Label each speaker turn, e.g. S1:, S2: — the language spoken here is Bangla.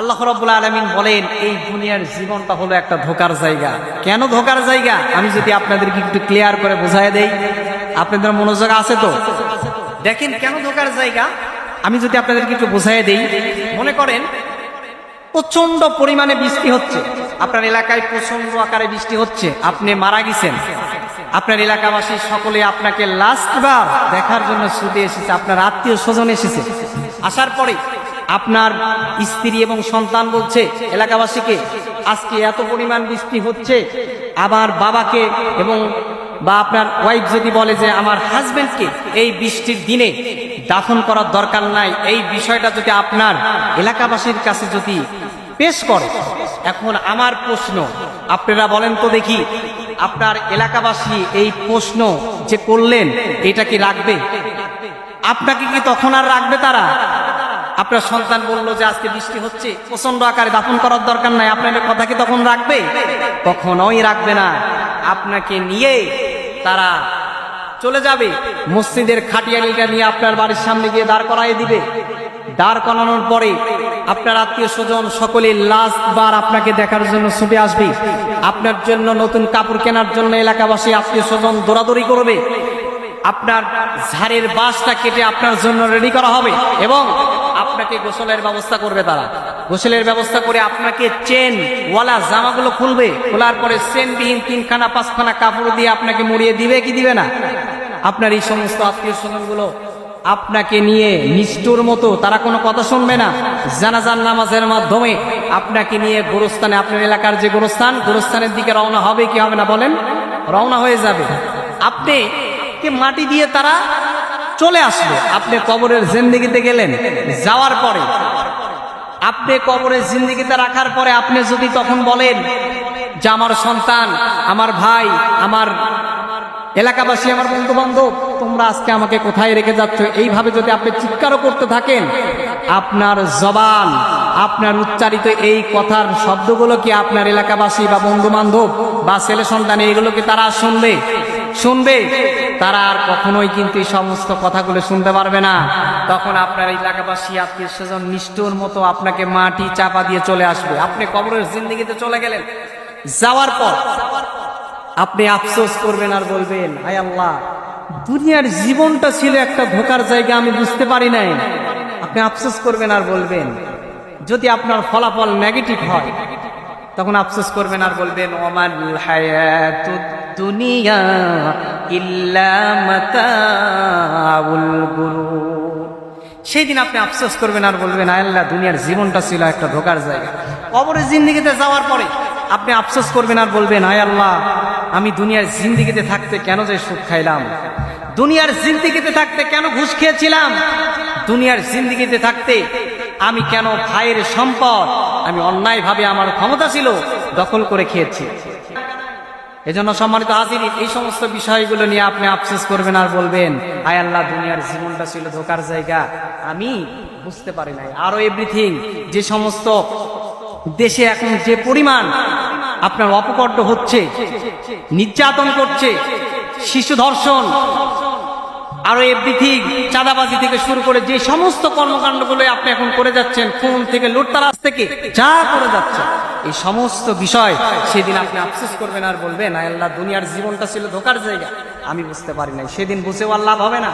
S1: আল্লাহ রাব্বুল আলামিন বলেন এই দুনিয়ার জীবনটা হলো একটা ধোঁকার জায়গা। কেন ধোঁকার জায়গা আমি যদি আপনাদেরকে একটু ক্লিয়ার করে বোঝায় দেই, আপনাদের মনোযোগ আছে তো? দেখেন কেন ধোঁকার জায়গা আমি যদি আপনাদেরকে একটু বোঝায় দেই। মনে করেন প্রচন্ড পরিমাণে বৃষ্টি হচ্ছে, আপনার এলাকায় প্রচন্ড আকারে বৃষ্টি হচ্ছে, আপনি মারা গেছেন, আপনার এলাকাবাসী সকলে আপনাকে লাস্টবার দেখার জন্য ছুটে এসেছে, আপনার আত্মীয় স্বজন এসেছে। আসার পরে আপনার স্ত্রী এবং সন্তান বলছে এলাকাবাসীকে আজকে এত পরিমাণ বৃষ্টি হচ্ছে, আবার বাবাকে এবং বা আপনার ওয়াইফ যদি বলে যে আমার হাজবেন্ডকে এই বৃষ্টির দিনে দাফন করার দরকার নাই, এই বিষয়টা যদি আপনার এলাকাবাসীর কাছে যদি পেশ করে, এখন আমার প্রশ্ন আপনারা বলেন তো দেখি, আপনার এলাকাবাসী এই প্রশ্ন যে করলেন এটা কি রাখবে? আপনাকে কি তখন আর রাখবে তারা? আপনার সন্তান বললো যে আজকে বৃষ্টি হচ্ছে, প্রচন্ড আকারে দাফন করার দরকার নাই, আপনার কথা কি তখন রাখবে? কখনোই রাখবে না। আপনাকে নিয়ে তারা চলে যাবে, মসজিদের খাটিয়ানিটা নিয়ে আপনার বাড়ির সামনে গিয়ে দাঁড় করায় দিবে। দাঁড় করানোর পরে আপনার আত্মীয় স্বজন সকলে লাস্ট বার আপনাকে দেখার জন্য ছুটে আসবে, আপনার জন্য নতুন কাপড় কেনার জন্য এলাকাবাসী আত্মীয় স্বজন দৌড়াদৌড়ি করবে, আপনার ঝাড়ের বাঁশটা কেটে আপনার জন্য রেডি করা হবে এবং আপনাকে গোসলের ব্যবস্থা করবে। তারা গোসলের ব্যবস্থা করে আপনাকে চেন ওয়ালা জামাগুলো খুলবে, খোলার পরে চেনবিহীন 3খানা 5খানা কাপড় দিয়ে আপনাকে মুড়িয়ে দিবে কি দিবে না? আপনার এই সমস্ত আত্মীয় স্বজনগুলো আপনাকে নিয়ে নিষ্ঠুর মতো তারা কোনো কথা শুনবে না, জানাজার নামাজের মাধ্যমে আপনাকে নিয়ে গোরস্থানে, আপনার এলাকার যে গোরস্থানের দিকে রওনা হবে কি হবে না বলেন? রওনা হয়ে যাবে। আপনি কে মাটি দিয়ে তারা চলে আসবে। আপনি কবরের জিন্দেগিতে গেলেন, যাওয়ার পরে আপনি কবরের জিন্দেগিতে রাখার পরে আপনি যদি তখন বলেন যে আমার সন্তান, আমার ভাই, আমার এলাকাবাসী, আমার বন্ধু বান্ধব, তোমরা আজকে আমাকে কোথায় রেখে যাচ্ছ, এইভাবে যদি আপনি চিৎকারও করতে থাকেন, আপনার জবান, আপনার উচ্চারিত এই কথার শব্দগুলো কি আপনার এলাকাবাসী বা বন্ধু বান্ধব বা ছেলে সন্তান এইগুলো কি তারা শুনবে? তারা আর কখনোই কিন্তু এই সমস্ত কথাগুলো শুনতে পারবে না। তখন আপনার এলাকাবাসী আত্মীয় স্বজন নিষ্ঠুর মতো আপনাকে মাটি চাপা দিয়ে চলে আসবে। আপনি কবরের জিন্দেগিতে চলে গেলেন, যাওয়ার পর আপনি আফসোস করবেন আর বলবেন হায় আল্লাহ, দুনিয়ার জীবনটা ছিল একটা ধোঁকার জায়গা, আমি বুঝতে পারি নাই। আপনি আফসোস করবেন আর বলবেন, যদি আপনার ফলাফল নেগেটিভ হয় তখন আফসোস করবেন আর বলবেন ওমাল হায়াতুদ দুনিয়া ইল্লা মাতাউল গুরুর। সেই দিন আপনি আফসোস করবেন আর বলবেন হায় আল্লাহ, দুনিয়ার জীবনটা ছিল একটা ধোঁকার জায়গা। কবরের জিন্দেগিতে যাওয়ার পরে আপনি আফসোস করবেন আর বলবেন হায় আল্লাহ, আমি দুনিয়ার জিন্দেগিতে থাকতে কেন যে সুদ খাইলাম, দুনিয়ার জিন্দেগিতে থাকতে কেন ঘুষ খেয়েছিলাম, দুনিয়ার জিন্দেগিতে থাকতে আমি কেন ভাইয়ের সম্পদ আমি অন্যায়ভাবে আমার ক্ষমতা ছিল দখল করে খেয়েছি। এজন্য সম্মানিত হাজির, এই সমস্ত বিষয়গুলো নিয়ে আপনি আফসোস করবেন আর বলবেন হায় আল্লাহ, দুনিয়ার জীবনটা ছিল ধোঁকার জায়গা, আমি বুঝতে পারি নাই। আরো এভরিথিং, যে সমস্ত দেশে এখন যে পরিমাণ আপনার অপকর্ম হচ্ছে, নির্যাতন করছে, শিশু ধর্ষণ, আরো এভরিথিং, চাঁদাবাজি থেকে শুরু করে যে সমস্ত কর্মকাণ্ডগুলো আপনি এখন করে যাচ্ছেন, ফোন থেকে লুটতরাজ থেকে যা করে যাচ্ছে, এই সমস্ত বিষয় সেদিন আপনি আফসোস করবেন আর বলবেন হায় আল্লাহ, দুনিয়ার জীবনটা ছিল ধোঁকার জায়গা, আমি বুঝতে পারি নাই। সেদিন বুঝেও আর লাভ হবে না।